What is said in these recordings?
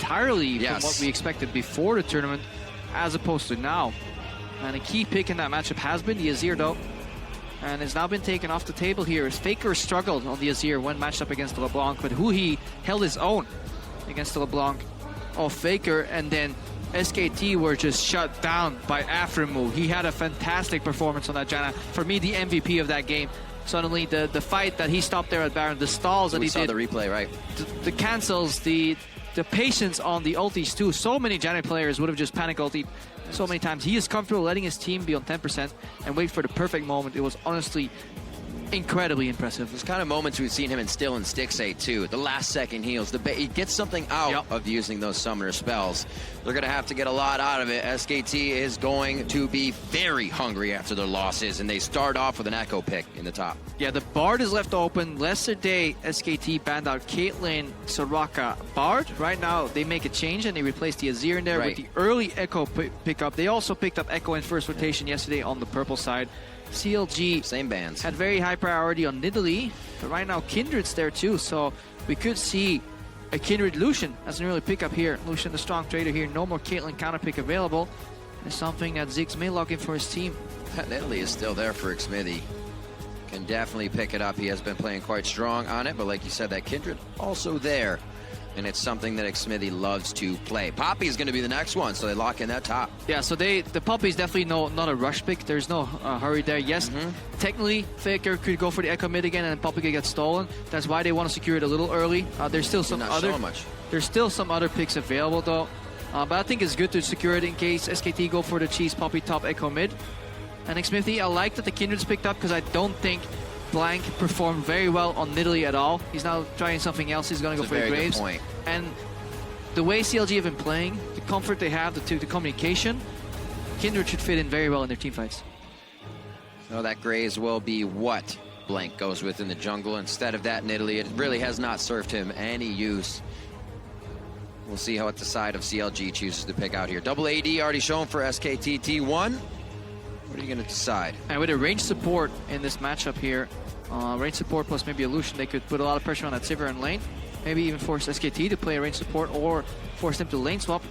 entirely from what we expected before the tournament, as opposed to now. And a key pick in that matchup has been the Azir, though, and has now been taken off the table here. As Faker struggled on the Azir when matched up against the LeBlanc, but Hui held his own against the LeBlanc of Faker, and then SKT were just shut down by Afremu. He had a fantastic performance on that Janna. For me, the MVP of that game. Suddenly, the fight that he stopped there at Baron, the stalls that he did. We saw the replay, right? The cancels, the patience on the ultis too. So many Janna players would have just panic ultied so many times. He is comfortable letting his team be on 10% and wait for the perfect moment. It was honestly incredibly impressive. There's kind of moments we've seen him instill in Stixxay too. The last second heals. He gets something out of using those summoner spells. They're going to have to get a lot out of it. SKT is going to be very hungry after their losses, and they start off with an Echo pick in the top. Yeah, the Bard is left open. Yesterday, SKT banned out Caitlyn, Soraka, Bard. Right now, they make a change, and they replace the Azir in there with the early Echo pickup. They also picked up Echo in first rotation yesterday on the purple side. CLG same bands had very high priority on Nidalee, but right now Kindred's there too, so we could see a Kindred Lucian as an early pickup here. Lucian, the strong trader here. No more Caitlyn counter pick available. It's something that Ziggs may log in for his team. Nidalee is still there for Xmithie. Can definitely pick it up. He has been playing quite strong on it, but like you said, that Kindred also there. And it's something that Xmithie loves to play. Poppy is going to be the next one, so they lock in that top. Yeah, so the Poppy is definitely not a rush pick. There's no hurry there. Yes, technically, Faker could go for the Echo mid again, and then Poppy could get stolen. That's why they want to secure it a little early. There's still some There's still some other picks available though, but I think it's good to secure it in case SKT go for the cheese Poppy top Echo mid. And Xmithie, I like that the Kindred's picked up because I don't think Blank performed very well on Nidalee at all. He's now trying something else. He's going to go for the Graves. And the way CLG have been playing, the comfort they have, the communication, Kindred should fit in very well in their team fights. So that Graves will be what Blank goes with in the jungle. Instead of that Nidalee, it really has not served him any use. We'll see how what the side of CLG chooses to pick out here. Double AD already shown for SKT T1. What are you going to decide? And with a range support in this matchup here, range support plus maybe a Lucian, they could put a lot of pressure on that Sivir in lane. Maybe even force SKT to play a range support or force them to lane swap.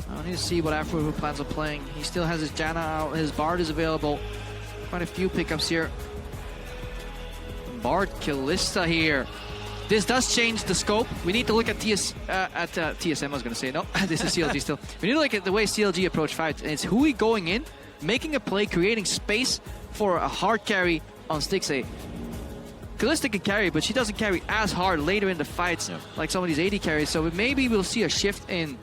I need to see what Afro plans on playing. He still has his Janna out, his Bard is available. Quite a few pickups here. Bard, Kalista here. This does change the scope. We need to look at TSM, I was going to say. No, this is CLG still. We need to look at the way CLG approach fights. And it's Hui going in, making a play, creating space for a hard carry on Stixxay. Kalista can carry, but she doesn't carry as hard later in the fights like some of these AD carries. So maybe we'll see a shift in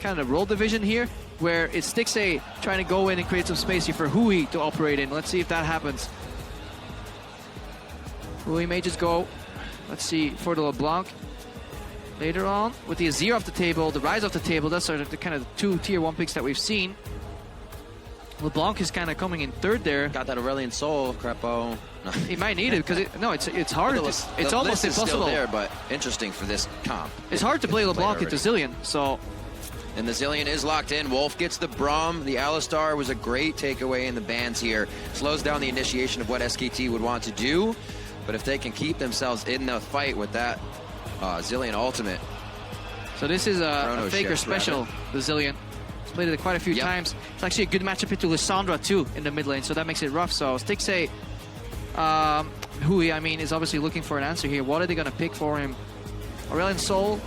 kind of role division here, where it's Stixxay trying to go in and create some space here for Hui to operate in. Let's see if that happens. Hui may just go, let's see, for the LeBlanc. Later on, with the Azir off the table, the Rise off the table, that's sort of the kind of two tier 1 picks that we've seen. LeBlanc is kind of coming in third there. Got that Aurelion Soul, Crepo. He might need it because it's hard. It's almost impossible. Still there, but interesting for this comp. It's hard to play LeBlanc into Zilean, so. And the Zilean is locked in. Wolf gets the Braum. The Alistar was a great takeaway in the bans here. Slows down the initiation of what SKT would want to do. But if they can keep themselves in the fight with that Zilean ultimate. So this is a Faker special, the Zilean. He's played it quite a few times. It's actually a good matchup into Lissandra too in the mid lane, so that makes it rough. So Stixxay, Hui, I mean, is obviously looking for an answer here. What are they going to pick for him? Aurelion Sol,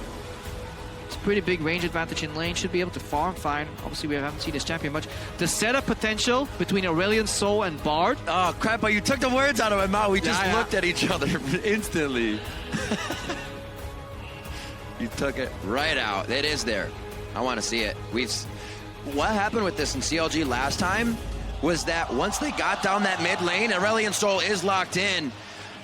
it's a pretty big range advantage in lane. Should be able to farm fine. Obviously, we haven't seen this champion much. The setup potential between Aurelion Sol and Bard. Oh, crap, you took the words out of my mouth. We just looked at each other instantly. You took it right out. It is there. I want to see it. What happened with this in CLG last time was that once they got down that mid lane, Aurelion Sol is locked in,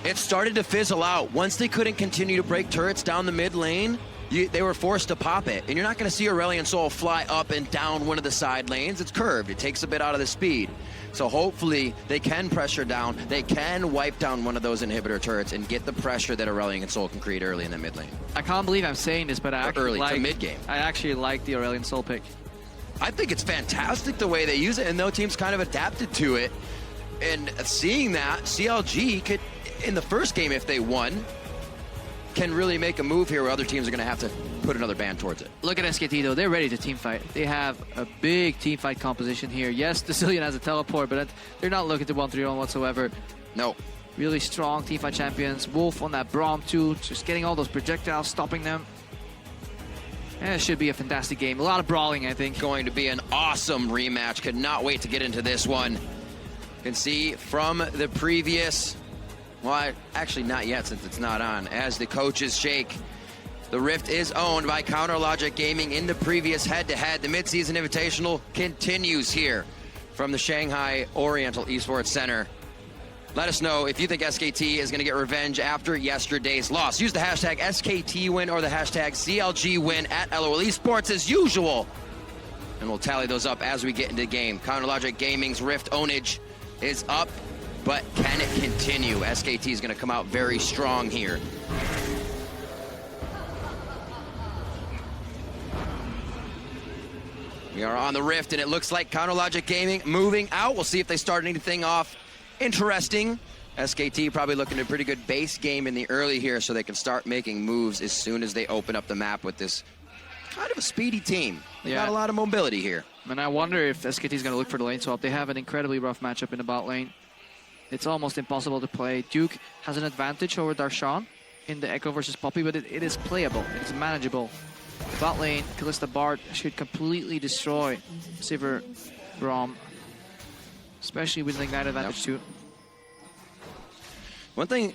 it started to fizzle out. Once they couldn't continue to break turrets down the mid lane, they were forced to pop it. And you're not going to see Aurelion Sol fly up and down one of the side lanes. It's curved. It takes a bit out of the speed. So hopefully they can pressure down. They can wipe down one of those inhibitor turrets and get the pressure that Aurelion Sol can create early in the mid lane. I can't believe I'm saying this, but I actually like mid game. I actually like the Aurelion Sol pick. I think it's fantastic the way they use it, and no team's kind of adapted to it. And seeing that, CLG could, in the first game if they won, can really make a move here where other teams are going to have to put another ban towards it. Look at SKT, though. They're ready to team fight. They have a big team fight composition here. Yes, Decillion has a teleport, but they're not looking to 1-3-1 whatsoever. No. Really strong team fight champions. Wolf on that Braum, too. Just getting all those projectiles, stopping them. And it should be a fantastic game. A lot of brawling, I think. Going to be an awesome rematch. Could not wait to get into this one. You can see from the previous... Well, actually not yet since it's not on. As the coaches shake, the Rift is owned by Counterlogic Gaming in the previous head-to-head. The Mid-Season Invitational continues here from the Shanghai Oriental Esports Center. Let us know if you think SKT is going to get revenge after yesterday's loss. Use the hashtag SKTWin or the hashtag CLGWin at LOL Esports as usual. And we'll tally those up as we get into the game. Counterlogic Gaming's Rift ownage is up. But can it continue? SKT is going to come out very strong here. We are on the Rift, and it looks like Counterlogic Gaming moving out. We'll see if they start anything off interesting. SKT probably looking at a pretty good base game in the early here so they can start making moves as soon as they open up the map with this kind of a speedy team. They got a lot of mobility here. And I wonder if SKT is going to look for the lane swap. They have an incredibly rough matchup in the bot lane. It's almost impossible to play. Duke has an advantage over Darshan in the Echo versus Poppy, but it is playable. It's manageable. Bot lane, Kalista Bard should completely destroy Sivir Braum, especially with an Ignite advantage too. One thing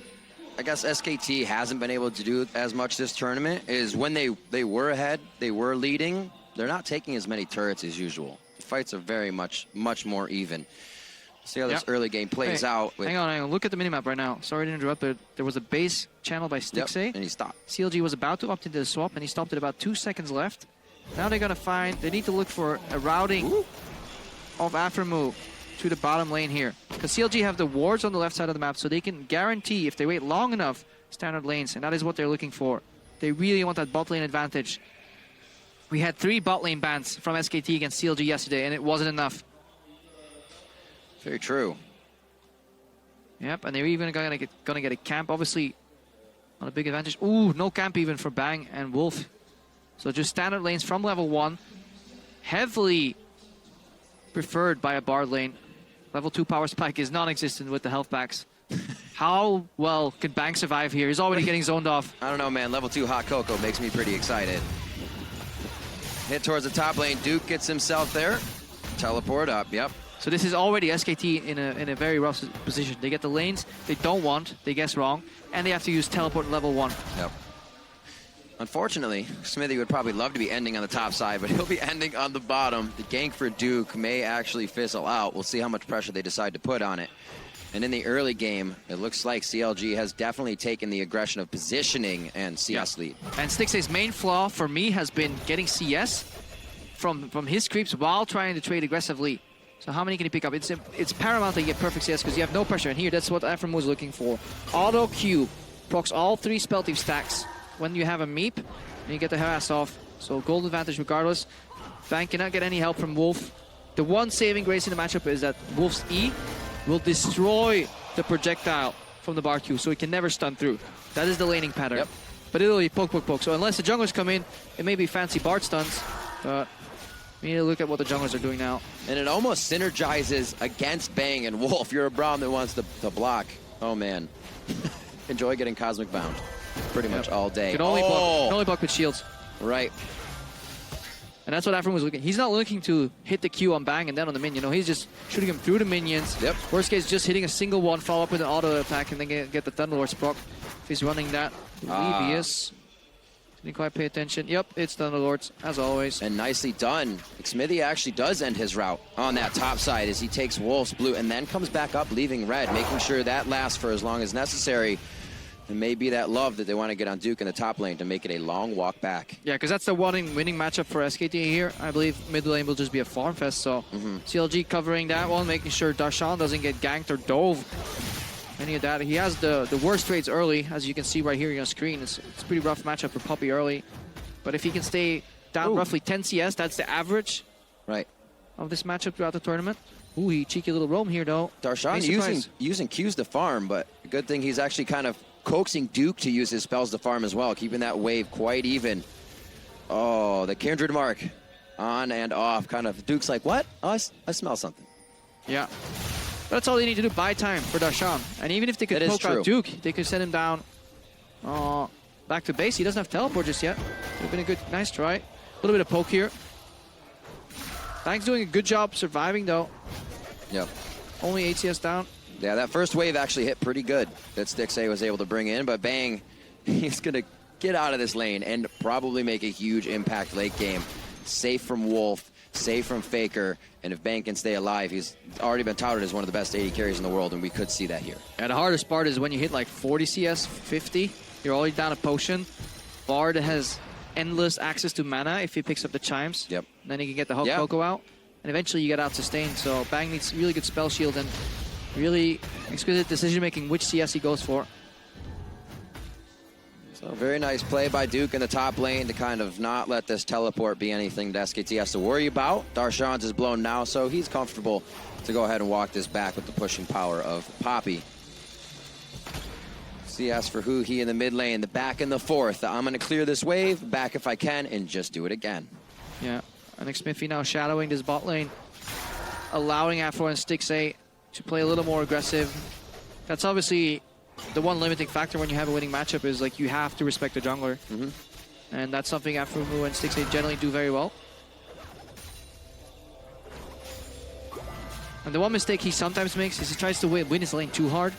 I guess SKT hasn't been able to do as much this tournament is when they were ahead, they were leading, they're not taking as many turrets as usual. The fights are very much more even. See how this early game plays out. Hang on. Look at the minimap right now. Sorry to interrupt, but there was a base channel by Stixay. And he stopped. CLG was about to opt into the swap, and he stopped at about 2 seconds left. Now they're going to find... They need to look for a routing of Aphromoo to the bottom lane here. Because CLG have the wards on the left side of the map, so they can guarantee, if they wait long enough, standard lanes, and that is what they're looking for. They really want that bot lane advantage. We had 3 bot lane bans from SKT against CLG yesterday, and it wasn't enough. Very true. Yep, and they're even gonna get a camp, obviously, on a big advantage. Ooh, no camp even for Bang and Wolf. So just standard lanes from level 1, heavily preferred by a Bard lane. Level 2 power spike is non-existent with the health packs. How well can Bang survive here? He's already getting zoned off. I don't know, man. Level 2 hot cocoa makes me pretty excited. Hit towards the top lane. Duke gets himself there. Teleport up, yep. So this is already SKT in a very rough position. They get the lanes they don't want, they guess wrong, and they have to use teleport level 1. Yep. Unfortunately, Smithy would probably love to be ending on the top side, but he'll be ending on the bottom. The gank for Duke may actually fizzle out. We'll see how much pressure they decide to put on it. And in the early game, it looks like CLG has definitely taken the aggression of positioning and CS lead. And Stixay's main flaw for me has been getting CS from his creeps while trying to trade aggressively. So how many can he pick up? It's paramount that you get perfect CS because you have no pressure. And here, that's what Aphromoo is looking for. Auto Q procs all 3 spell thief stacks. When you have a Meep, and you get the harass off. So gold advantage regardless. Bang cannot get any help from Wolf. The one saving grace in the matchup is that Wolf's E will destroy the projectile from the bar Q, so he can never stun through. That is the laning pattern. Yep. But it'll be poke, poke, poke. So unless the junglers come in, it may be fancy Bard stuns. But we need to look at what the junglers are doing now. And it almost synergizes against Bang and Wolf. You're a Braum that wants to block. Oh, man. Enjoy getting Cosmic Bound pretty much all day. Can only block with shields. Right. And that's what Aphromoo was looking. He's not looking to hit the Q on Bang and then on the minion. No, he's just shooting him through the minions. Yep. Worst case, just hitting a single one, follow up with an auto attack, and then get the Thunderlord's proc. If he's running that, Levius. Didn't quite pay attention. Yep, it's Thunderlords, as always. And nicely done. Smithy actually does end his route on that top side as he takes Wolf's blue and then comes back up, leaving red, making sure that lasts for as long as necessary. It may be that love that they want to get on Duke in the top lane to make it a long walk back. Yeah, because that's the winning matchup for SKT here. I believe mid lane will just be a farm fest, so CLG covering that one, making sure Darshan doesn't get ganked or dove. Any of that. He has the worst trades early, as you can see right here on your screen. It's a pretty rough matchup for Poppy early. But if he can stay down roughly 10 CS, that's the average of this matchup throughout the tournament. Ooh, he cheeky little roam here, though. Darshan using Qs to farm, but good thing he's actually kind of coaxing Duke to use his spells to farm as well, keeping that wave quite even. Oh, the Kindred Mark on and off. Kind of, Duke's like, what? Oh, I smell something. Yeah. That's all they need to do, buy time for Darshan. And even if they could poke out Duke, they could send him down back to base. He doesn't have teleport just yet. Would have been a good, nice try. A little bit of poke here. Bang's doing a good job surviving though. Yep. Only 8 CS down. Yeah, that first wave actually hit pretty good that Stixxay was able to bring in, but Bang, he's going to get out of this lane and probably make a huge impact late game. Safe from Wolf, safe from Faker, and if Bang can stay alive, he's already been touted as one of the best AD carries in the world, and we could see that here. And the hardest part is when you hit like 40 CS, 50, you're already down a potion. Bard has endless access to mana if he picks up the chimes. Yep. Then he can get the Hug Poco out, and eventually you get out sustained. So Bang needs really good spell shield and really exquisite decision-making which CS he goes for. So very nice play by Duke in the top lane to kind of not let this teleport be anything that SKT has to worry about. Darshan's is blown now, so he's comfortable to go ahead and walk this back with the pushing power of Poppy. CS for Huhi in the mid lane, the back in the fourth. I'm going to clear this wave, back if I can, and just do it again. Yeah, and Xmiffy now shadowing this bot lane, allowing Afro and Stixxay to play a little more aggressive. That's obviously the one limiting factor when you have a winning matchup is like you have to respect the jungler. And that's something Afro and Stixxay generally do very well. And the one mistake he sometimes makes is he tries to win his lane too hard.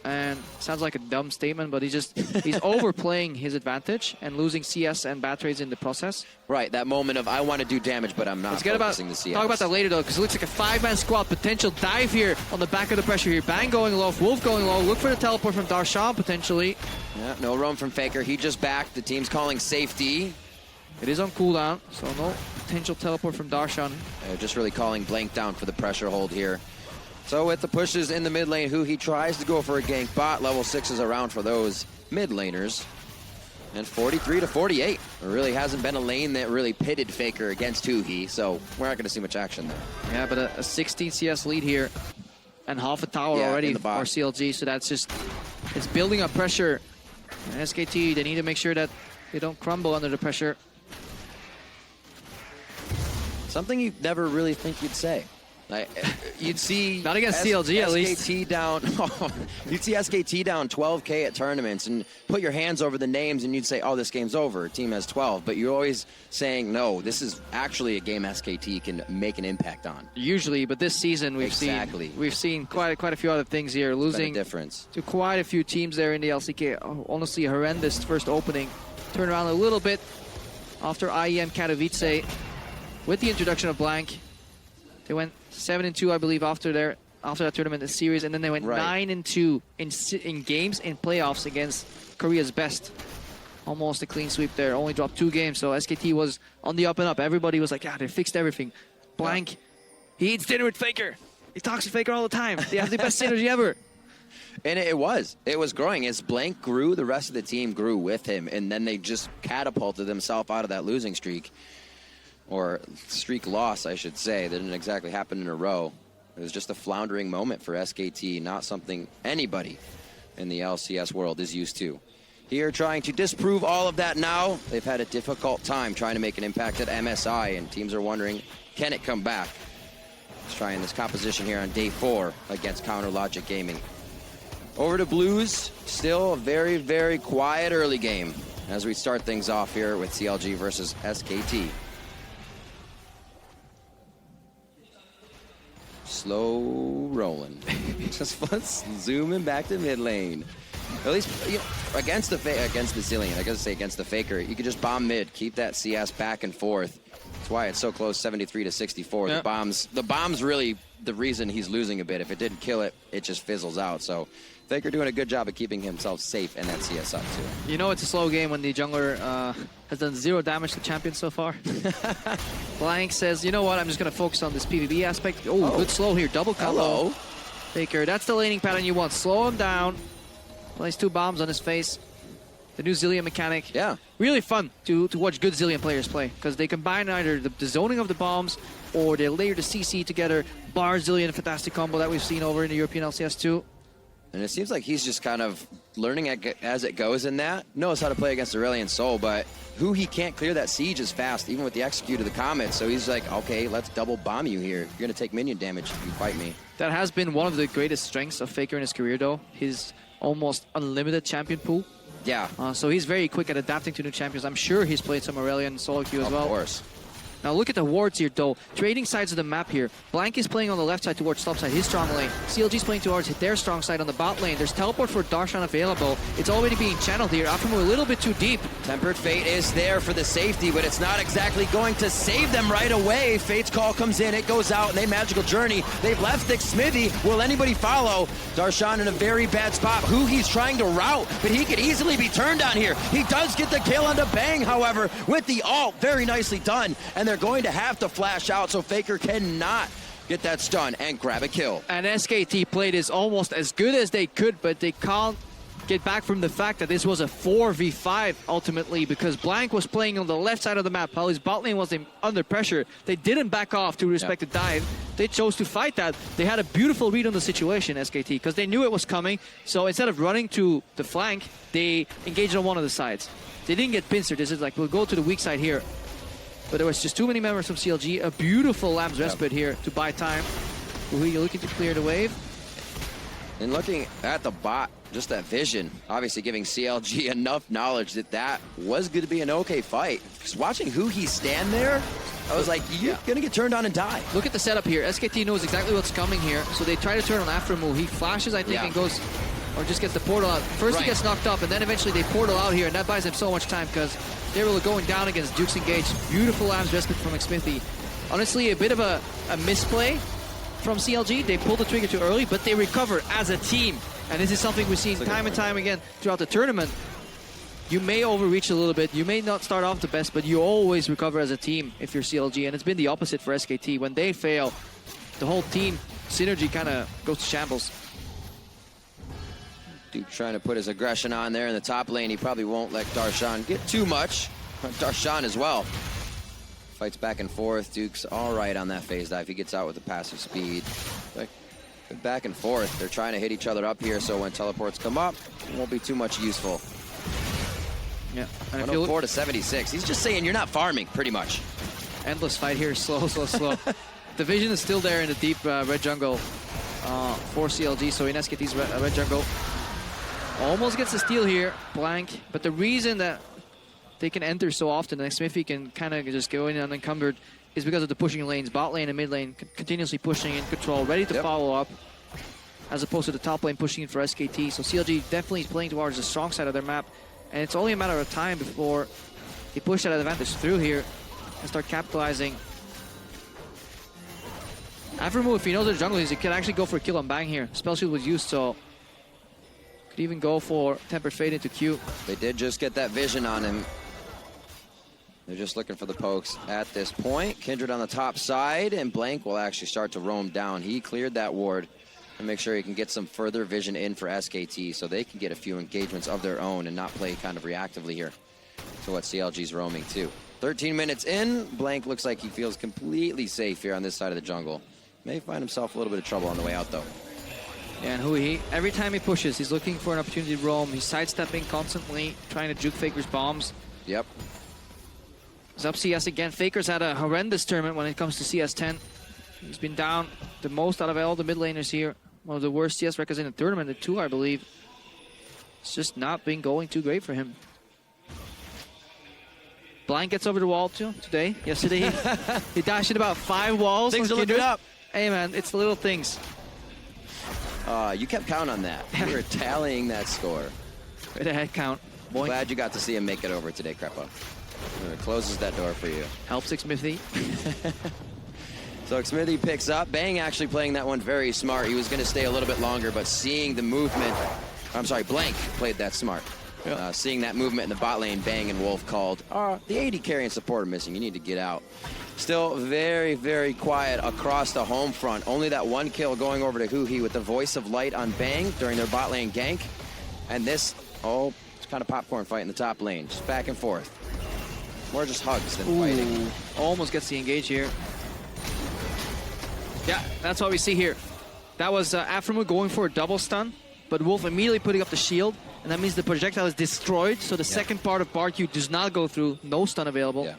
And sounds like a dumb statement, but he's overplaying his advantage and losing CS and bat trades in the process. Right, that moment of I want to do damage, but I'm not focusing the CS. Talk about that later though, because it looks like a 5-man squad. Potential dive here on the back of the pressure here. Bang going low, Wolf going low. Look for the teleport from Darshan potentially. Yeah, no roam from Faker. He just backed. The team's calling safety. It is on cooldown, so no potential teleport from Darshan. Just really calling blank down for the pressure hold here. So with the pushes in the mid lane, Huhi tries to go for a gank bot. Level 6 is around for those mid laners. And 43 to 48. There really hasn't been a lane that really pitted Faker against Huhi, so we're not going to see much action there. Yeah, but a 16 CS lead here and half a tower already for CLG, so that's just, it's building up pressure. And SKT, they need to make sure that they don't crumble under the pressure. Something you'd never really think you'd say. Like, you'd see not against CLG at least. SKT down. You'd see SKT down 12K at tournaments and put your hands over the names and you'd say, "Oh, this game's over. Team has 12." But you're always saying, "No, this is actually a game SKT can make an impact on." Usually, but this season we've seen quite a few other things here, losing to quite a few teams there in the LCK. Honestly, a horrendous first opening. Turn around a little bit after IEM Katowice with the introduction of Blank. They went 7-2, I believe, after that tournament, the series, and then they went 9-2 in games in playoffs against Korea's best. Almost a clean sweep there. Only dropped 2 games, so SKT was on the up and up. Everybody was like, "Yeah, they fixed everything." Blank, he eats dinner with Faker. He talks to Faker all the time. They have the best synergy ever. And it was growing. As Blank grew, the rest of the team grew with him, and then they just catapulted themselves out of that losing streak. Or streak loss, I should say. That didn't exactly happen in a row. It was just a floundering moment for SKT, not something anybody in the LCS world is used to. Here trying to disprove all of that now. They've had a difficult time trying to make an impact at MSI, and teams are wondering, can it come back? Let's try in this composition here on day 4 against Counter Logic Gaming. Over to Blues, still a very, very quiet early game as we start things off here with CLG versus SKT. Slow rolling. Just zooming back to mid lane. At least, you know, against the Zillion, I gotta say against the Faker, you could just bomb mid, keep that CS back and forth. That's why it's so close, 73 to 64. Yep. The bomb's really the reason he's losing a bit. If it didn't kill it, it just fizzles out. So Faker doing a good job of keeping himself safe and that CS up too. You know it's a slow game when the jungler has done 0 damage to champions so far. Blank says, "You know what? I'm just going to focus on this PvP aspect." Oh, good slow here. Double combo. Hello. Faker, that's the laning pattern you want. Slow him down. Place 2 bombs on his face. The new Zillion mechanic. Yeah. Really fun to watch good Zillion players play because they combine either the zoning of the bombs or they layer the CC together. Bar Zillion, fantastic combo that we've seen over in the European LCS too. And it seems like he's just kind of learning as it goes in that. Knows how to play against Aurelion Sol, but who he can't clear that siege as fast, even with the execute of the Comet. So he's like, okay, let's double bomb you here. You're going to take minion damage if you fight me. That has been one of the greatest strengths of Faker in his career, though. His almost unlimited champion pool. Yeah. So he's very quick at adapting to new champions. I'm sure he's played some Aurelion solo queue as well. Of course. Now look at the wards here, though. Trading sides of the map here. Blank is playing on the left side towards top side, his strong lane. CLG's playing towards their strong side on the bot lane. There's teleport for Darshan available. It's already being channeled here. After a little bit too deep. Tempered Fate is there for the safety, but it's not exactly going to save them right away. Fate's call comes in, it goes out, and they magical journey. They've left Nick Smithy. Will anybody follow? Darshan in a very bad spot. Who he's trying to route, but he could easily be turned on here. He does get the kill onto Bang, however, with the ult. Very nicely done, and they're going to have to flash out, so Faker cannot get that stun and grab a kill. And SKT played is almost as good as they could, but they can't get back from the fact that this was a 4v5 ultimately, because Blank was playing on the left side of the map while his bot lane was under pressure. They didn't back off to respect the dive. They chose to fight that. They had a beautiful read on the situation, SKT, because they knew it was coming. So instead of running to the flank, they engaged on one of the sides. They didn't get pincered. This is like, we'll go to the weak side here. But there was just too many members from CLG. A beautiful Lamb's Respite here to buy time. Who are you looking to clear the wave? And looking at the bot, just that vision, obviously giving CLG enough knowledge that that was going to be an okay fight. Just watching who he stand there, I was like, you're going to get turned on and die. Look at the setup here. SKT knows exactly what's coming here. So they try to turn on after move. He flashes, I think, and goes, or just gets the portal out. First he gets knocked up, and then eventually they portal out here, and that buys him so much time because they were going down against Duke's Engage. Beautiful Lamb's Respite from McSmithy. Honestly, a bit of a misplay from CLG. They pulled the trigger too early, but they recovered as a team. And this is something we've seen time and time again throughout the tournament. You may overreach a little bit. You may not start off the best, but you always recover as a team if you're CLG. And it's been the opposite for SKT. When they fail, the whole team synergy kind of goes to shambles. Duke trying to put his aggression on there in the top lane. He probably won't let Darshan get too much. Darshan as well. Fights back and forth. Duke's all right on that phase dive. He gets out with the passive speed. Back and forth. They're trying to hit each other up here, so when teleports come up, it won't be too much useful. Yeah. And 104 to 76. He's just saying you're not farming, pretty much. Endless fight here. Slow, slow, slow. The vision is still there in the deep red jungle for CLG, so in SKT's red jungle. Almost gets a steal here, Blank. But the reason that they can enter so often, and Smithy can kind of just go in unencumbered, is because of the pushing lanes. Bot lane and mid lane continuously pushing in control, ready to follow up, as opposed to the top lane pushing in for SKT. So CLG definitely is playing towards the strong side of their map, and it's only a matter of time before they push that advantage through here and start capitalizing. After move, if he knows the jungle is, he can actually go for a kill on Bang here. Spell shield was used, so could even go for Tempered Fate into Q. They did just get that vision on him. They're just looking for the pokes at this point. Kindred on the top side, and Blank will actually start to roam down. He cleared that ward and make sure he can get some further vision in for SKT so they can get a few engagements of their own and not play kind of reactively here to what CLG's roaming to. 13 minutes in, Blank looks like he feels completely safe here on this side of the jungle. May find himself a little bit of trouble on the way out, though. Yeah, and Hui, every time he pushes, he's looking for an opportunity to roam. He's sidestepping constantly, trying to juke Faker's bombs. Yep. He's up CS again. Faker's had a horrendous tournament when it comes to CS10. He's been down the most out of all the mid laners here. One of the worst CS records in the tournament, the 2, I believe. It's just not been going too great for him. Blank gets over the wall too today. Yesterday, he dashed in about 5 walls. Things are looking up. Hey man, it's the little things. You kept count on that. You were tallying that score. With a head count. Boy. Glad you got to see him make it over today, Crepa. It closes that door for you. Helps Smithy. So Smithy picks up. Bang actually playing that one very smart. He was going to stay a little bit longer, but seeing the movement, I'm sorry, Blank played that smart. Yeah. Seeing that movement in the bot lane, Bang and Wolf called, the AD carry and support are missing. You need to get out. Still very, very quiet across the home front. Only that one kill going over to Huhi with the voice of light on Bang during their bot lane gank. And this, it's kind of popcorn fight in the top lane. Just back and forth. More just hugs than fighting. Almost gets the engage here. Yeah, that's what we see here. That was Aframu going for a double stun. but Wolf immediately putting up the shield, and that means the projectile is destroyed, so the second part of Bard Q does not go through. No stun available. Yeah.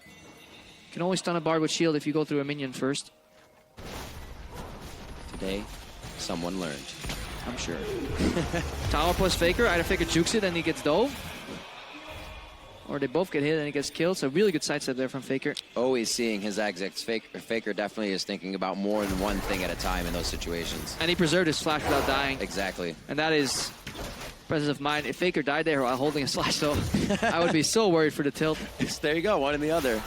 You can only stun a Bard with shield if you go through a minion first. Today, someone learned. I'm sure. Tower plus Faker. Either Faker jukes it and he gets dove, or they both get hit and he gets killed. So really good sidestep there from Faker. Always seeing his exits. Faker definitely is thinking about more than one thing at a time in those situations. And he preserved his flash without dying. Exactly. And that is presence of mind. If Faker died there while holding a slash, though, I would be so worried for the tilt. There you go, one and the other.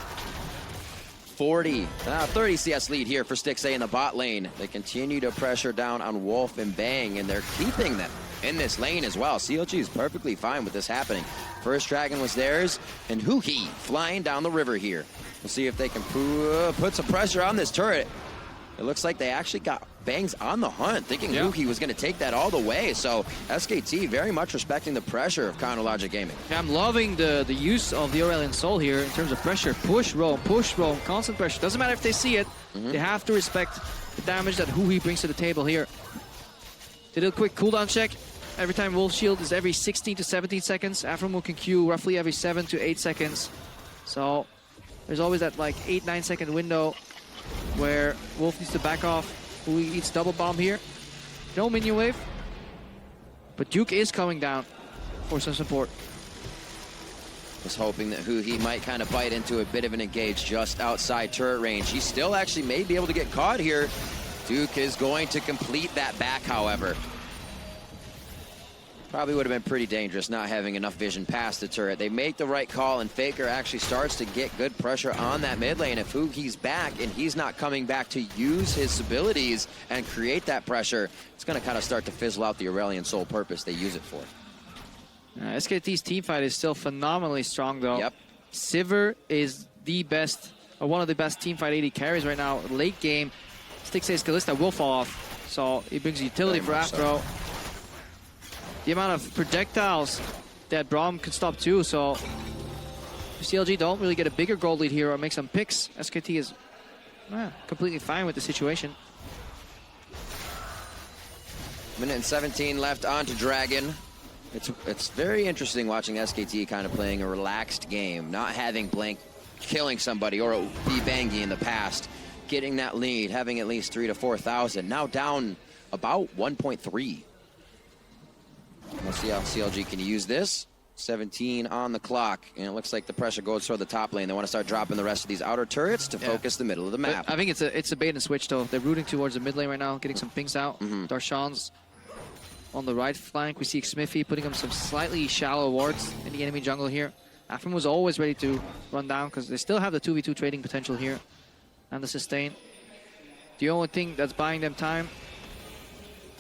30 CS lead here for Stixxay in the bot lane. They continue to pressure down on Wolf and Bang, and they're keeping them in this lane as well. CLG is perfectly fine with this happening. First Dragon was theirs, and Huhi flying down the river here. We'll see if they can put some pressure on this turret. It looks like they actually got Bangs on the hunt, thinking Huhi was going to take that all the way. So SKT very much respecting the pressure of Chronologic Gaming. Yeah, I'm loving the use of the Aurelion Sol here in terms of pressure. Push, roam, constant pressure. Doesn't matter if they see it. They have to respect the damage that Huhi brings to the table here. Did a quick cooldown check. Every time Wolf Shield is every 16 to 17 seconds. Aphromo can Q roughly every 7 to 8 seconds. So there's always that like 8-9 second window where Wolf needs to back off. Hui eats double bomb here. No minion wave. But Duke is coming down for some support. Was hoping that Huhi might kind of bite into a bit of an engage just outside turret range. He still actually may be able to get caught here. Duke is going to complete that back, however. Probably would have been pretty dangerous not having enough vision past the turret. They make the right call, and Faker actually starts to get good pressure on that mid lane. If Hugi's back and he's not coming back to use his abilities and create that pressure, it's going to kind of start to fizzle out the Aurelion Sol purpose they use it for. SKT's team fight is still phenomenally strong, though. Yep. Sivir is the best, or one of the best team fight AD carries right now. Late game, Stixxay's Kalista will fall off, so he brings utility for Afro. The amount of projectiles that Braum can stop too, so if CLG don't really get a bigger gold lead here or make some picks, SKT is completely fine with the situation. Minute and 17 left onto Dragon. It's very interesting watching SKT kind of playing a relaxed game, not having Blank killing somebody or be Bangy in the past, getting that lead, having at least 3,000 to 4,000. Now down about 1.3. We'll see how CLG can use this. 17 on the clock, and it looks like the pressure goes toward the top lane. They want to start dropping the rest of these outer turrets to focus the middle of the map. But I think it's a bait and switch, though. They're rooting towards the mid lane right now, getting some pings out. Darshan's on the right flank. We see Smithy putting up some slightly shallow wards in the enemy jungle here. Afrim was always ready to run down because they still have the 2v2 trading potential here and the sustain. The only thing that's buying them time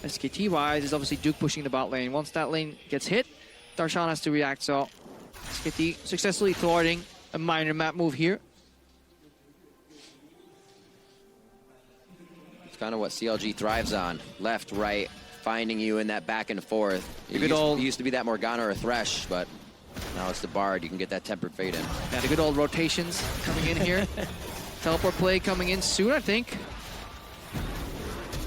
SKT-wise is obviously Duke pushing the bot lane. Once that lane gets hit, Darshan has to react, so SKT successfully thwarting a minor map move here. It's kind of what CLG thrives on. Left, right, finding you in that back and forth. It used to be that Morgana or Thresh, but now it's the Bard. You can get that tempered fade in. Yeah, the good old rotations coming in here. Teleport play coming in soon, I think.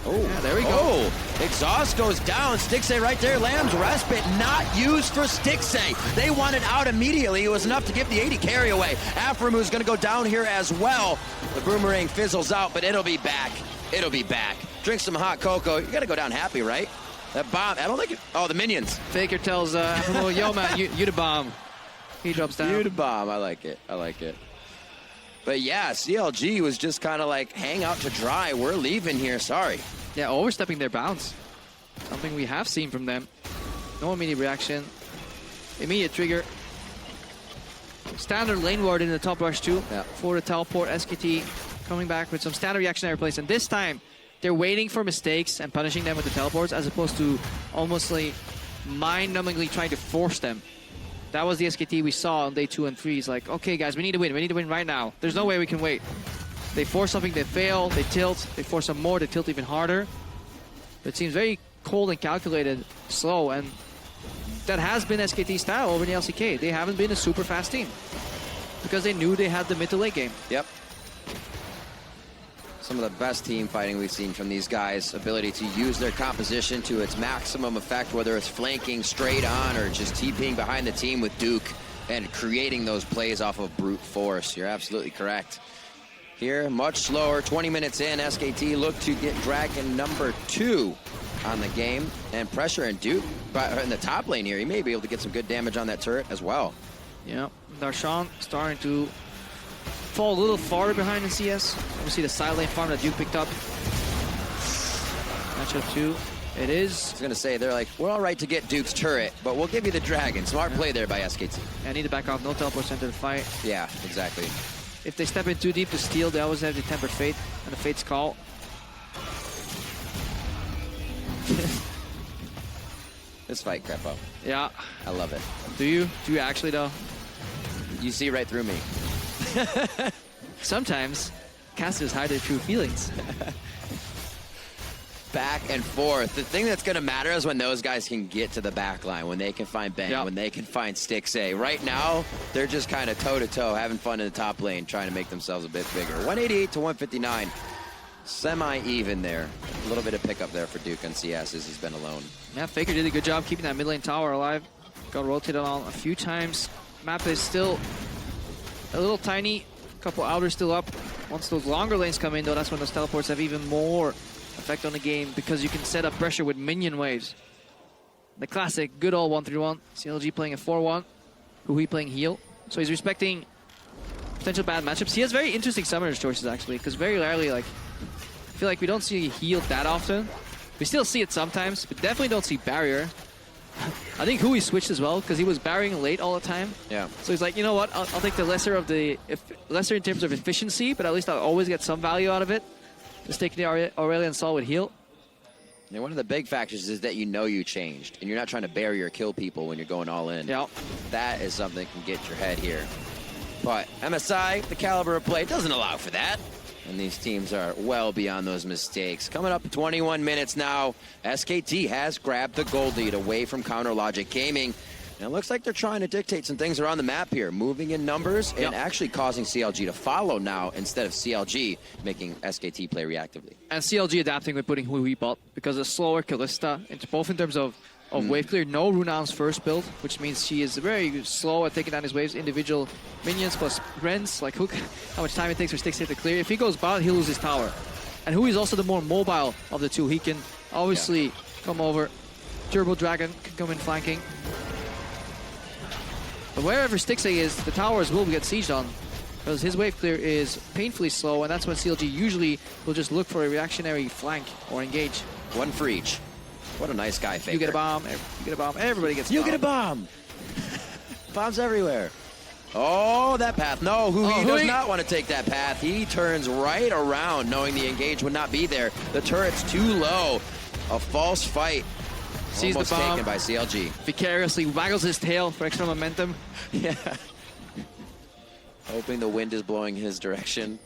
Oh, yeah, there we go. Oh, exhaust goes down. Stixxay right there. Lamb's respite not used for Stixxay. They wanted out immediately. It was enough to give the 80 carry away. Aframu's going to go down here as well. The boomerang fizzles out, but it'll be back. It'll be back. Drink some hot cocoa. You got to go down happy, right? That bomb, I don't think it, oh, the minions. Faker tells Aframu, yo, man, you the bomb. He drops down. You the bomb. I like it. I like it. But yeah, CLG was just kind of like, hang out to dry. We're leaving here. Sorry. Yeah, overstepping their bounds. Something we have seen from them. No immediate reaction. Immediate trigger. Standard lane ward in the top rush too. Yeah. For the teleport. SKT coming back with some standard reactionary plays. And this time, they're waiting for mistakes and punishing them with the teleports as opposed to almost like mind-numbingly trying to force them. That was the SKT we saw on day 2 and 3. It's like, okay, guys, we need to win. We need to win right now. There's no way we can wait. They force something, they fail, they tilt. They force some more, they tilt even harder. It seems very cold and calculated, slow, and that has been SKT's style over in the LCK. They haven't been a super fast team because they knew they had the mid to late game. Yep. Some of the best team fighting we've seen from these guys. Ability to use their composition to its maximum effect, whether it's flanking straight on or just TPing behind the team with Duke and creating those plays off of brute force. You're absolutely correct. Here, much slower, 20 minutes in, SKT look to get Dragon number 2 on the game. And pressure and Duke in the top lane here. He may be able to get some good damage on that turret as well. Yeah, Darshan starting to fall a little farther behind in CS. Obviously the side lane farm that Duke picked up. Matchup 2. It is. I was going to say, they're like, we're all right to get Duke's turret, but we'll give you the Dragon. Smart play there by SKT. I need to back off. No teleport center to fight. Yeah, exactly. If they step in too deep to steal, they always have the Tempered Fate and the Fate's Call. This fight, Crepo. Yeah. I love it. Do you? Do you actually, though? You see right through me. Sometimes casters hide their true feelings. Back and forth. The thing that's going to matter is when those guys can get to the back line, when they can find Bang, when they can find Stixay. Right now, they're just kind of toe-to-toe, having fun in the top lane, trying to make themselves a bit bigger. 188 to 159. Semi-even there. A little bit of pickup there for Duke on CS as he's been alone. Yeah, Faker did a good job keeping that mid lane tower alive. Got rotated on a few times. Map is still a little tiny. A couple outers still up. Once those longer lanes come in, though, that's when those teleports have even more effect on the game because you can set up pressure with minion waves. The classic good old 1-3-1. CLG playing a 4-1. Hui playing heal. So he's respecting potential bad matchups. He has very interesting summoners choices, actually, because very rarely, like, I feel like we don't see heal that often. We still see it sometimes, but definitely don't see barrier. I think Hui switched as well because he was barrying late all the time. Yeah. So he's like, you know what? I'll take the lesser in terms of efficiency, but at least I'll always get some value out of it. Just taking the Aurelion Sol with heal. And one of the big factors is that you know you changed, and you're not trying to bury or kill people when you're going all in. Yeah. That is something that can get your head here. But MSI, the caliber of play, doesn't allow for that. And these teams are well beyond those mistakes. Coming up 21 minutes now, SKT has grabbed the gold lead away from Counter Logic Gaming. And it looks like they're trying to dictate some things around the map here, moving in numbers and actually causing CLG to follow now instead of CLG making SKT play reactively. And CLG adapting with putting Hui bot because a slower Kalista, both in terms of wave clear. No Runaan's first build, which means she is very slow at taking down his waves. Individual minions plus Rens, like Hook, how much time it takes for Stixay to clear. If he goes bot, he'll lose his tower. And Hui is also the more mobile of the two. He can obviously come over. Turbo Dragon can come in flanking. But wherever Stixay is, the towers will get sieged on because his wave clear is painfully slow, and that's when CLG usually will just look for a reactionary flank or engage. One for each. What a nice guy, Faker. You get a bomb, you get a bomb, everybody gets a bomb. You get a bomb! Bombs everywhere. Oh, that path. No, Hui does not want to take that path. He turns right around knowing the engage would not be there. The turret's too low. A false fight. Sees almost the bomb. taken by CLG. Vicariously waggles his tail for extra momentum. Yeah. Hoping the wind is blowing his direction.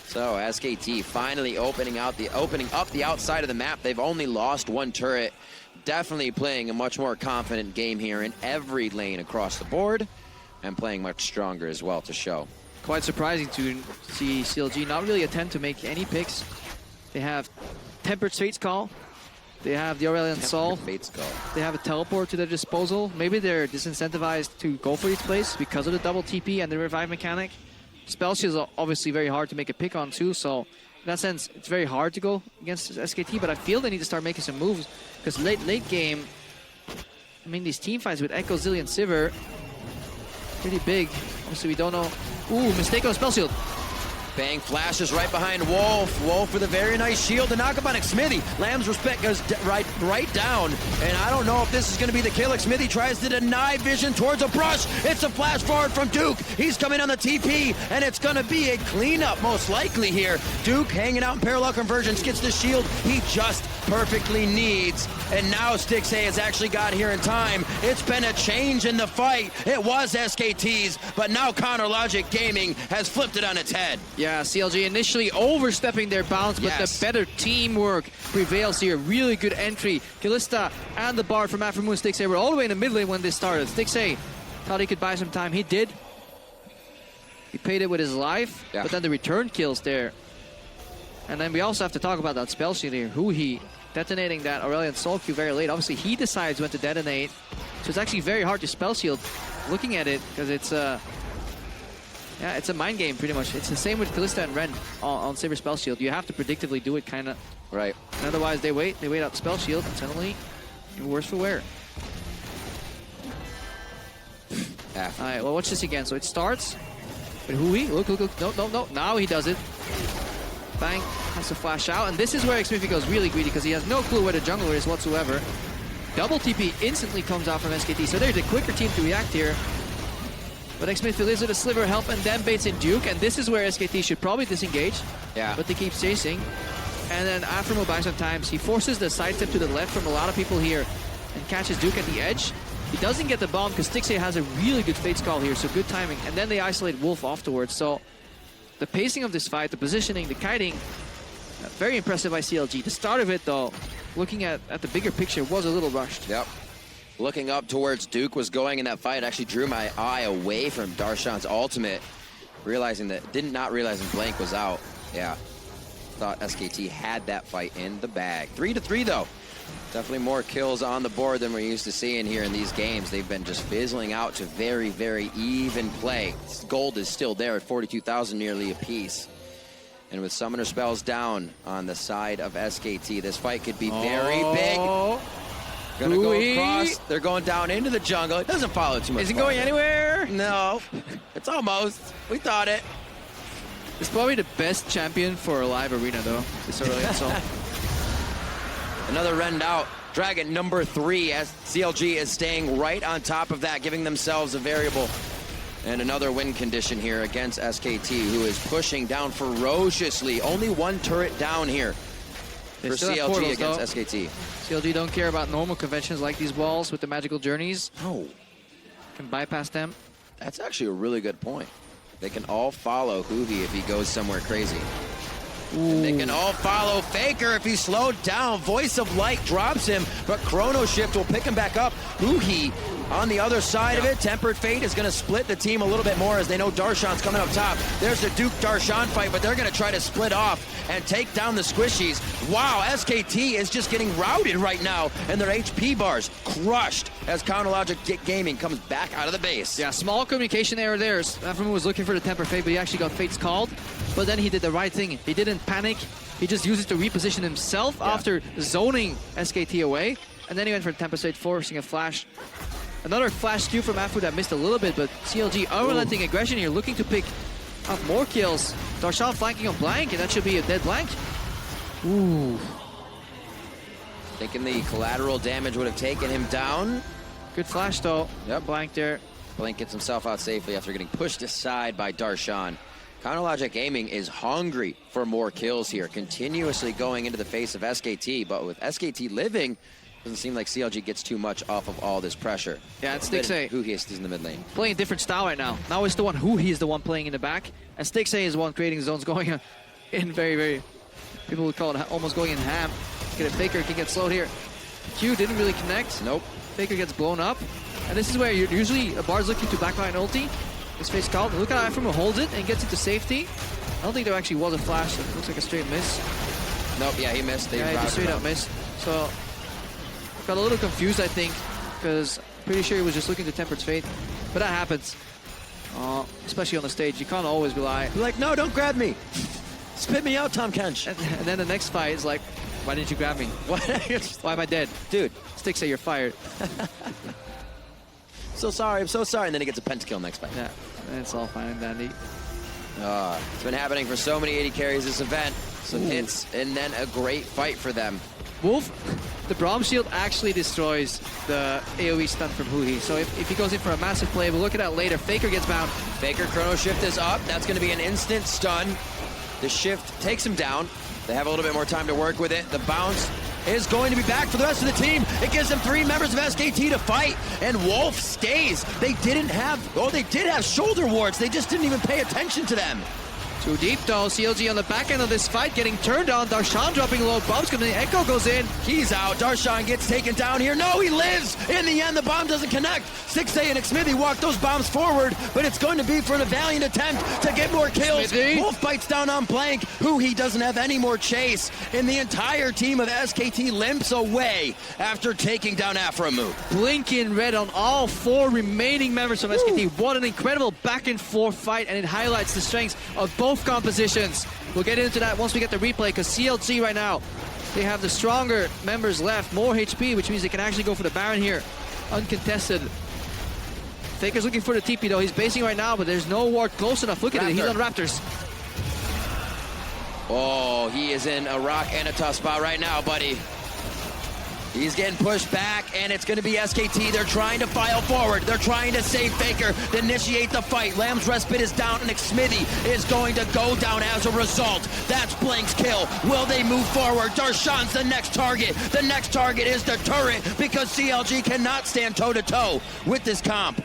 So SKT finally opening up the outside of the map. They've only lost one turret. Definitely playing a much more confident game here in every lane across the board, and playing much stronger as well to show. Quite surprising to see CLG not really attempt to make any picks. They have Tempered Fate's Call. They have the Aurelion Sol. They have a teleport to their disposal. Maybe they're disincentivized to go for these plays because of the double TP and the revive mechanic. Spell Shield is obviously very hard to make a pick on too, so in that sense, it's very hard to go against SKT, but I feel they need to start making some moves because late game, I mean, these team fights with Echo, Zillion, Sivir, pretty big. Obviously, we don't know. Ooh, mistake on Spell Shield. Bang flashes right behind Wolf. Wolf with a very nice shield to knock up on Xmithy. Lamb's respect goes right down. And I don't know if this is going to be the kill. Xmithy tries to deny vision towards a brush. It's a flash forward from Duke. He's coming on the TP, and it's going to be a cleanup most likely here. Duke hanging out in parallel convergence, gets the shield he just perfectly needs. And now Stixay has actually got here in time. It's been a change in the fight. It was SKT's, but now Counter Logic Gaming has flipped it on its head. Yeah, CLG initially overstepping their bounds, but the better teamwork prevails here. Really good entry. Kalista and the Bard from Aftermoon Stixay were all the way in the mid lane when this started. Stixay thought he could buy some time. He did. He paid it with his life, but then the return kills there. And then we also have to talk about that spell shield here. Huhi detonating that Aurelion Soul Q very late. Obviously, he decides when to detonate. So it's actually very hard to spell shield looking at it because it's yeah, it's a mind game pretty much. It's the same with Kalista and Ren on Saber spell shield. You have to predictively do it kind of. Right. And otherwise, they wait out spell shield, and suddenly, you're worse for wear. Alright, well, watch this again. So it starts with Huhi. Look. No. Now he does it. Bang. Has to flash out. And this is where Xmithie goes really greedy because he has no clue where the jungler is whatsoever. Double TP instantly comes out from SKT. So they're the quicker team to react here. But Xmithie lives with a sliver of health and then baits in Duke. And this is where SKT should probably disengage. Yeah. But they keep chasing. And then after buys some times, he forces the sidestep to the left from a lot of people here and catches Duke at the edge. He doesn't get the bomb because Stixxay has a really good Fate's Call here, so good timing. And then they isolate Wolf afterwards. So the pacing of this fight, the positioning, the kiting, very impressive by CLG. The start of it, though, looking at the bigger picture, was a little rushed. Yep. Looking up towards Duke was going in that fight, actually drew my eye away from Darshan's ultimate, did not realizing Blank was out. Yeah. Thought SKT had that fight in the bag. 3-3 though. Definitely more kills on the board than we're used to seeing here in these games. They've been just fizzling out to very, very even play. Gold is still there at 42,000 nearly apiece. And with summoner spells down on the side of SKT, this fight could be very big. Gonna go across. They're going down into the jungle. It doesn't follow too much. Isn't going anywhere? No. It's almost. We thought it. It's probably the best champion for a live arena, though. This early so. Another rend out. Dragon number 3 as CLG is staying right on top of that, giving themselves a variable. And another win condition here against SKT, who is pushing down ferociously. Only one turret down here for CLG portals, against SKT. CLG don't care about normal conventions like these walls with the magical journeys. No. Can bypass them. That's actually a really good point. They can all follow Huhi if he goes somewhere crazy. And they can all follow Faker if he's slowed down. Voice of Light drops him, but Chrono Shift will pick him back up. Huhi on the other side of it. Tempered Fate is going to split the team a little bit more as they know Darshan's coming up top. There's the Duke-Darshan fight, but they're going to try to split off and take down the Squishies. Wow, SKT is just getting routed right now, and their HP bars crushed as Counterlogic Gaming comes back out of the base. Yeah, small communication error there. Aftermoon was looking for the Tempered Fate, but he actually got Fate's called. But then he did the right thing. He didn't panic. He just used it to reposition himself after zoning SKT away. And then he went for the Tempered Fate, forcing a flash. Another flash skew from Afu that missed a little bit, but CLG unrelenting aggression here, looking to pick up more kills. Darshan flanking on Blank, and that should be a dead Blank. Ooh. Thinking the collateral damage would have taken him down. Good flash, though. Yep. Blank there. Blank gets himself out safely after getting pushed aside by Darshan. Counterlogic Gaming is hungry for more kills here, continuously going into the face of SKT, but with SKT living, doesn't seem like CLG gets too much off of all this pressure. Yeah, it's Stixxay. Huhi is in the mid lane. Playing a different style right now. Now it's the one Huhi is the one playing in the back, and Stixxay is the one creating zones going in very, very, people would call it almost going in ham. Get a Faker, can get slowed here. Q didn't really connect. Nope. Faker gets blown up. And this is where usually a Bard's looking to backline ulti. His face called. Look how Aphromo holds it and gets into safety. I don't think there actually was a flash. It looks like a straight miss. Nope, yeah, he missed. Yeah, he just straight up missed. So, got a little confused, I think, because pretty sure he was just looking to Tempered's Fate. But that happens. Especially on the stage. You can't always rely. You're like, no, don't grab me. Spit me out, Tom Kench. And then the next fight is like, why didn't you grab me? Why am I dead? Dude. Stixxay, you're fired. So sorry, I'm so sorry. And then he gets a pentakill next fight. Yeah, and it's all fine and dandy. It's been happening for so many 80 carries this event. Some hits, and then a great fight for them. Wolf, the Braum Shield actually destroys the AoE stun from Huhi. So if he goes in for a massive play, we'll look at that later. Faker gets bound. Faker Chrono Shift is up. That's going to be an instant stun. The shift takes him down. They have a little bit more time to work with it. The bounce is going to be back for the rest of the team. It gives them 3 members of SKT to fight, and Wolf stays. They did have shoulder wards. They just didn't even pay attention to them. Too deep though. CLG on the back end of this fight getting turned on. Darshan dropping low. Bombs coming in. Echo goes in. He's out. Darshan gets taken down here. No, he lives. In the end, the bomb doesn't connect. 6A and Xmithy walk those bombs forward, but it's going to be for a valiant attempt to get more kills. Xmithy. Wolf bites down on Blank, who he doesn't have any more chase. And the entire team of SKT limps away after taking down Aframu. Blinking red on all 4 remaining members of SKT. What an incredible back and forth fight, and it highlights the strengths of both compositions. We'll get into that once we get the replay, because CLG right now, they have the stronger members left, more HP, which means they can actually go for the Baron here. Uncontested. Faker's looking for the TP though. He's basing right now, but there's no ward close enough. Look at it, he's on Raptors. Oh, he is in a rock and a tough spot right now, buddy. He's getting pushed back, and it's going to be SKT. They're trying to file forward. They're trying to save Faker, to initiate the fight. Lamb's respite is down, and Xmithy is going to go down as a result. That's Blank's kill. Will they move forward? Darshan's the next target. The next target is the turret, because CLG cannot stand toe-to-toe with this comp.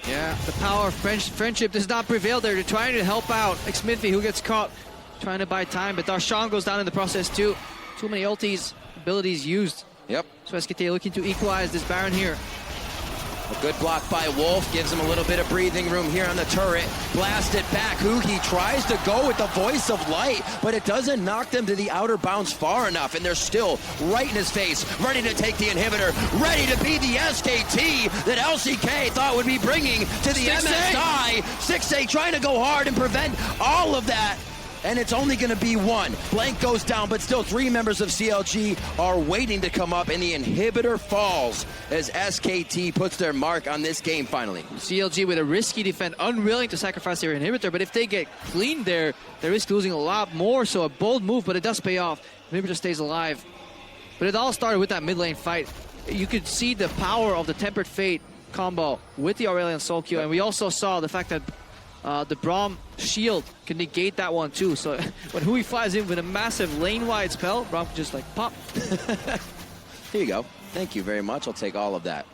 Yeah, the power of friendship does not prevail there. They're trying to help out Xmithy, who gets caught trying to buy time, but Darshan goes down in the process too. Too many ultis, abilities used. Yep. So SKT looking to equalize this Baron here. A good block by Wolf gives him a little bit of breathing room here on the turret. Blast it back. Hugi tries to go with the voice of light, but it doesn't knock them to the outer bounds far enough, and they're still right in his face, ready to take the inhibitor, ready to be the SKT that LCK thought would be bringing to the 6A. MSI. 6A trying to go hard and prevent all of that. And it's only going to be one. Blank goes down, but still 3 members of CLG are waiting to come up, and the inhibitor falls as SKT puts their mark on this game finally. CLG with a risky defense, unwilling to sacrifice their inhibitor, but if they get cleaned there, they risk losing a lot more, so a bold move, but it does pay off. Inhibitor stays alive. But it all started with that mid lane fight. You could see the power of the Tempered Fate combo with the Aurelion Soul Q, and we also saw the fact that the Braum shield can negate that one too. So when Hui flies in with a massive lane-wide spell, Braum can just like pop. Here you go. Thank you very much. I'll take all of that.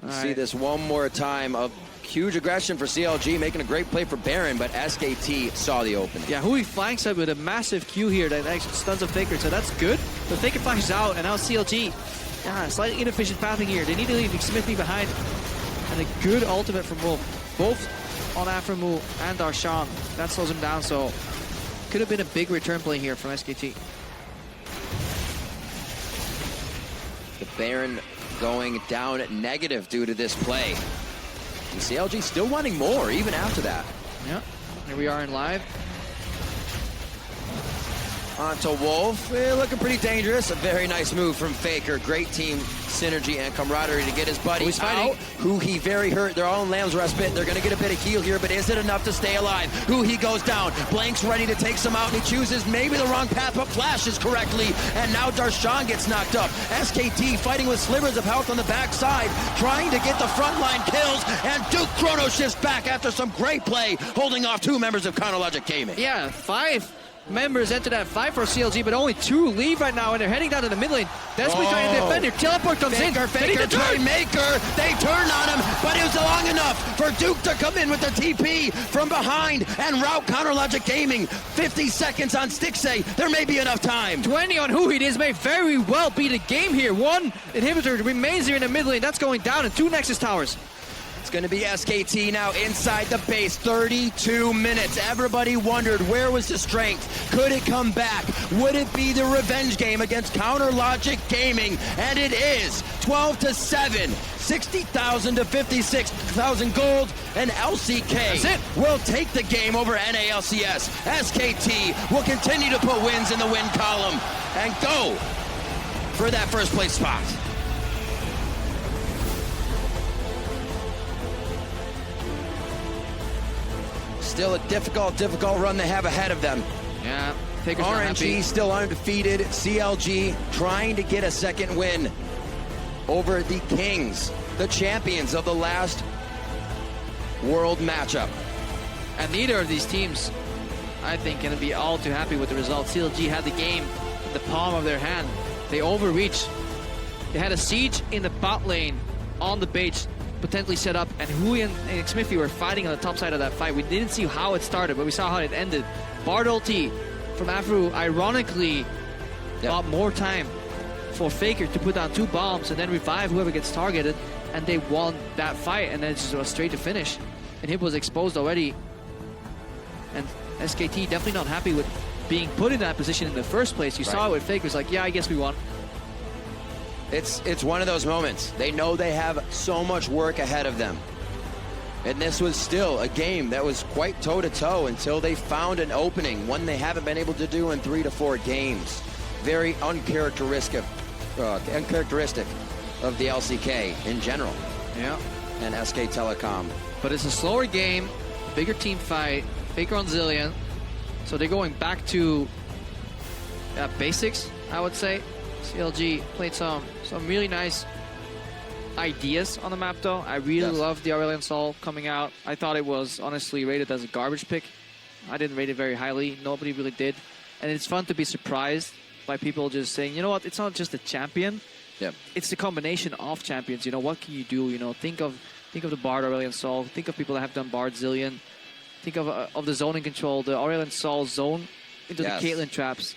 See this one more time of huge aggression for CLG, making a great play for Baron, but SKT saw the opening. Yeah, Hui flanks up with a massive Q here that actually stuns a Faker, so that's good. But Faker flashes out, and now CLG, slightly inefficient pathing here. They need to leave Xmithy behind. And a good ultimate from Wolf, both on Aframu and Darshan. That slows him down, so could have been a big return play here from SKT. The Baron going down negative due to this play. And CLG still wanting more, even after that. Yeah, here we are in live. On to Wolf, looking pretty dangerous. A very nice move from Faker. Great team synergy and camaraderie to get his buddy out. Hugi very hurt. They're all in Lamb's respite. They're going to get a bit of heal here, but is it enough to stay alive? Hugi goes down. Blank's ready to take some out, and he chooses maybe the wrong path, but flashes correctly. And now Darshan gets knocked up. SKT fighting with slivers of health on the backside, trying to get the frontline kills, and Duke chrono shifts back after some great play, holding off 2 members of Chronologic Gaming. Yeah, 5 members enter that fight for CLG, but only 2 leave right now, and they're heading down to the mid lane. Desperately trying to defend. Their teleport comes in. Faker, Playmaker. They turn on him, but it was long enough for Duke to come in with the TP from behind and route Chronologic Gaming. 50 seconds on Stixay. There may be enough time. 20 on Hui. This may very well be the game here. 1 inhibitor remains here in the mid lane. That's going down, and 2 Nexus towers. It's going to be SKT now inside the base. 32 minutes. Everybody wondered, where was the strength? Could it come back? Would it be the revenge game against Counterlogic Gaming? And it is. 12-7. 60,000 to 56,000 gold. And LCK will take the game over NALCS. SKT will continue to put wins in the win column and go for that first place spot. Still a difficult run they have ahead of them. Yeah, RNG still undefeated. CLG trying to get a second win over the Kings, the champions of the last World matchup. And neither of these teams, I think, can be all too happy with the result. CLG had the game in the palm of their hand. They overreached. They had a siege in the bot lane on the base. potentially set up, and Hui and Smithy were fighting on the top side of that fight. We didn't see how it started, but we saw how it ended. Bard ulti from Afro, ironically, got more time for Faker to put down 2 bombs and then revive whoever gets targeted, and they won that fight, and then it just was straight to finish. And Hip was exposed already, and SKT definitely not happy with being put in that position in the first place. You saw it with Faker. It's like, yeah, I guess we won. It's one of those moments. They know they have so much work ahead of them. And this was still a game that was quite toe-to-toe until they found an opening, one they haven't been able to do in 3 to 4 games. Very uncharacteristic of the LCK in general. Yeah. And SK Telecom. But it's a slower game, bigger team fight, Faker on Zillion. So they're going back to basics, I would say. CLG played some really nice ideas on the map, though. I really loved the Aurelion Sol coming out. I thought it was honestly rated as a garbage pick. I didn't rate it very highly. Nobody really did. And it's fun to be surprised by people just saying, you know what, it's not just a champion. Yep. It's the combination of champions. You know, what can you do? You know, think of the Bard, Aurelion Sol. Think of people that have done Bard, Zillion. Think of the zoning control, the Aurelion Sol zone into the Caitlyn traps.